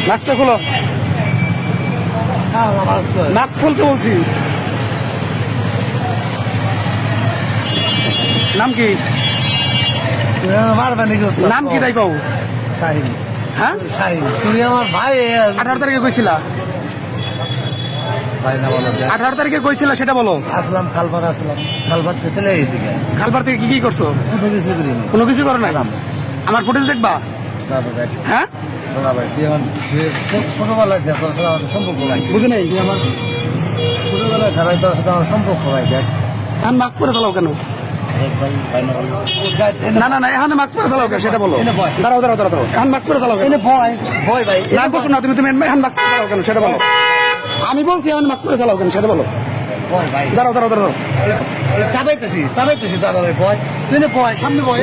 মাস্কটা খোলো, মাস্ক খুলতে বলছি। নাম কি? নাম কি তাই কও? হ্যাঁ, তুমি আমার ভাই। 18 তারিখে কইছিলা, ভাই না বলো, 18 তারিখে কইছিলা সেটা বলো। আসলাম খালপার, আসলাম খালপার তো চলে গেছি। খালপার থেকে কি কি করছো? কোনো কিছু করিনি। কোনো কিছু করো নাই? আমার ফুটেজ দেখবা? দাদা ভাই, হ্যাঁ, দাদা ভাই, তুই আমার ছোটবেলায় দেখ, তোর সাথে আমার সম্পর্ক ভাই। বুঝি নাই। তুই আমার ছোটবেলায় খেলায় তোর সাথে আমার সম্পর্ক ভাই। দেখ এখন মাস্ক পরে চালাও কেন? না না না, এখন মাস্ক পরে চালাও কেন সেটা বলো। দাঁড়াও দাঁড়াও দাঁড়াও, এখন মাস্ক পরে চালাও কেন? ভয় ভয় ভাই। না বসো না, তুমি তুমি এখন মাস্ক পরে চালাও কেন সেটা বলো। আমি বলছি এখন মাস্ক পরে চালাও কেন সেটা বলো। ভয় ভাই। দাঁড়াও দাঁড়াও দাঁড়াও, চাবাইতেছি দাদা ভাই, ভয়। তুই না ভয়, সামনে ভয়।